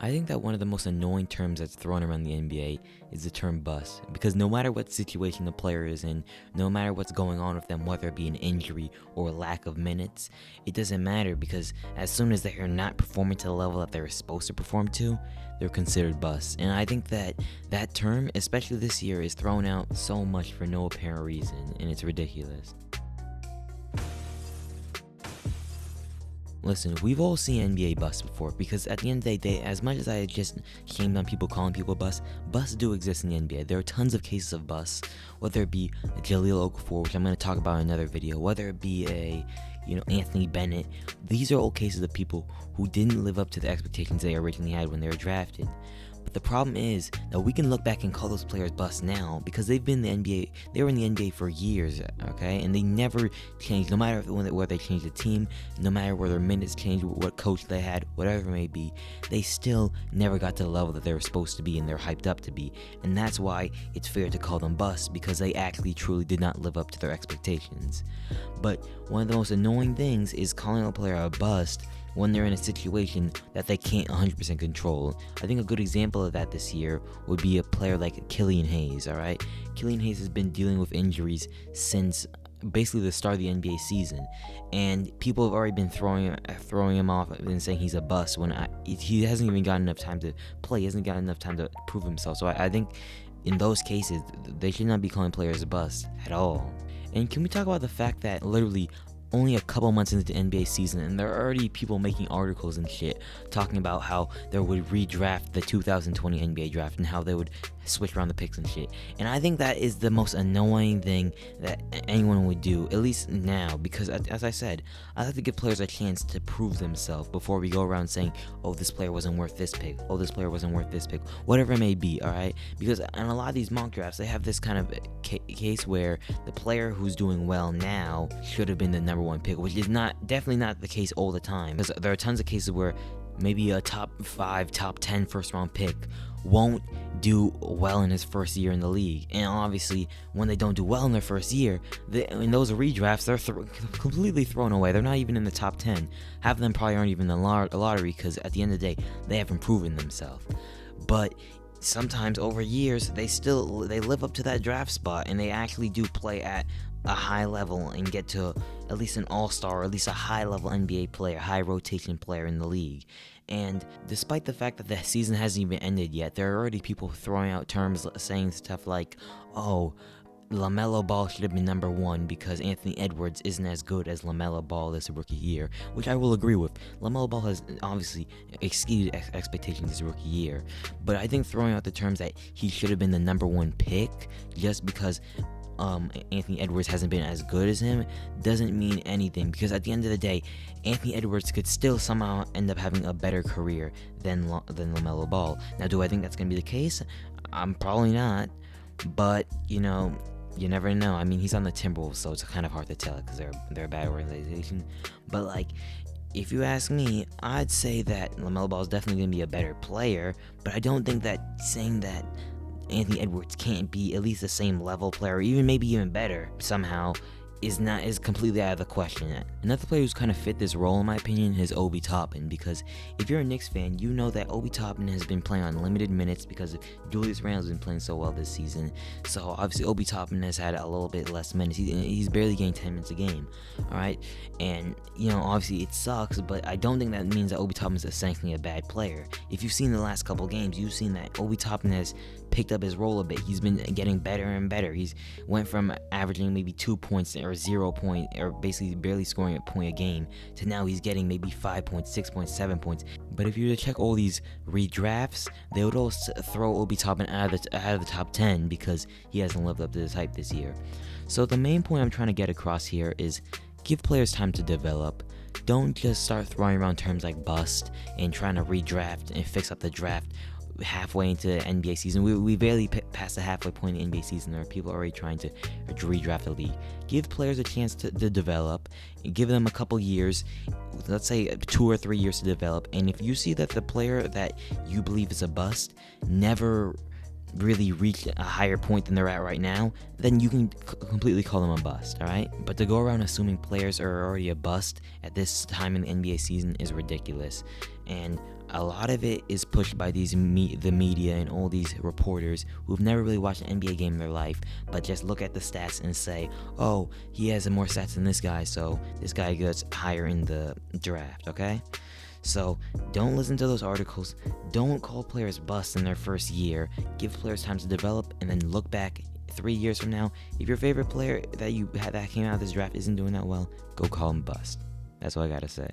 I think that one of the most annoying terms that's thrown around the NBA is the term bust, because no matter what situation the player is in, no matter what's going on with them, whether it be an injury or lack of minutes, it doesn't matter, because as soon as they're not performing to the level that they're supposed to perform to, they're considered busts. And I think that that term, especially this year, is thrown out so much for no apparent reason, and it's ridiculous. Listen, we've all seen NBA busts before, because at the end of the day, as much as I just shamed on people calling people busts do exist in the NBA. There are tons of cases of busts, whether it be Jahlil Okafor, which I'm going to talk about in another video, whether it be Anthony Bennett. These are all cases of people who didn't live up to the expectations they originally had when they were drafted. But the problem is that we can look back and call those players busts now because they've been in the NBA. They were in the NBA for years, okay, and they never changed. No matter whether they changed the team, no matter whether their minutes changed, what coach they had, whatever it may be, they still never got to the level that they were supposed to be and they're hyped up to be. And that's why it's fair to call them busts, because they actually truly did not live up to their expectations. But one of the most annoying things is calling a player a bust when they're in a situation that they can't 100% control. I think a good example of that this year would be a player like Killian Hayes, alright? Killian Hayes has been dealing with injuries since basically the start of the NBA season, and people have already been throwing him off and saying he's a bust when he hasn't even gotten enough time to play, he hasn't gotten enough time to prove himself. So I think in those cases, they should not be calling players a bust at all. And can we talk about the fact that literally only a couple months into the NBA season, and there are already people making articles and shit talking about how they would redraft the 2020 NBA draft and how they would switch around the picks and shit. And I think that is the most annoying thing that anyone would do, at least now, because as I said, I like to give players a chance to prove themselves before we go around saying, oh, this player wasn't worth this pick, oh, this player wasn't worth this pick, whatever it may be, alright? Because in a lot of these mock drafts, they have this kind of case where the player who's doing well now should have been the number one pick, which is definitely not the case all the time, because there are tons of cases where maybe a top 5, top 10 first round pick won't do well in his first year in the league. And obviously, when they don't do well in their first year, in those redrafts, they're completely thrown away. They're not even in the top 10. Half of them probably aren't even in the lottery, because at the end of the day, they haven't proven themselves. But sometimes over years, they live up to that draft spot, and they actually do play at a high level and get to at least an all-star, or at least a high-level NBA player, high-rotation player in the league. And despite the fact that the season hasn't even ended yet, there are already people throwing out terms saying stuff like, oh, LaMelo Ball should have been number one because Anthony Edwards isn't as good as LaMelo Ball this rookie year, which I will agree with. LaMelo Ball has obviously exceeded expectations this rookie year, but I think throwing out the terms that he should have been the number one pick just because Anthony Edwards hasn't been as good as him doesn't mean anything, because at the end of the day, Anthony Edwards could still somehow end up having a better career than LaMelo Ball. Now, do I think that's going to be the case? I'm probably not, but you never know. I mean, he's on the Timberwolves, so it's kind of hard to tell because they're a bad organization. But like, if you ask me, I'd say that LaMelo Ball is definitely going to be a better player, but I don't think that saying that Anthony Edwards can't be at least the same level player, or even maybe even better somehow, is completely out of the question. Another player who's kind of fit this role, in my opinion, is Obi Toppin, because if you're a Knicks fan, you know that Obi Toppin has been playing on limited minutes because Julius Randle's been playing so well this season. So obviously Obi Toppin has had a little bit less minutes. He's barely getting 10 minutes a game, alright? And, obviously it sucks, but I don't think that means that Obi Toppin is essentially a bad player. If you've seen the last couple games, you've seen that Obi Toppin has picked up his role a bit. He's been getting better and better. He's went from averaging maybe 2 points or 0 point, or basically barely scoring a point a game, to now he's getting maybe 5 points, 6 points, 7 points. But if you were to check all these redrafts, they would all throw Obi Toppin out of the top 10 because he hasn't lived up to his hype this year. So the main point I'm trying to get across here is give players time to develop. Don't just start throwing around terms like bust and trying to redraft and fix up the draft halfway into the NBA season. We barely passed the halfway point in the NBA season. There are people already trying to redraft the league. Give players a chance to develop. Give them a couple years, let's say 2 or 3 years to develop. And if you see that the player that you believe is a bust never really reach a higher point than they're at right now, then you can completely call them a bust, alright? But to go around assuming players are already a bust at this time in the NBA season is ridiculous. And a lot of it is pushed by the media and all these reporters who've never really watched an NBA game in their life, but just look at the stats and say, oh, he has more stats than this guy, so this guy gets higher in the draft, okay? So don't listen to those articles. Don't call players bust in their first year. Give players time to develop, and then look back 3 years from now. If your favorite player that you had that came out of this draft isn't doing that well, go call him bust. That's all I gotta say.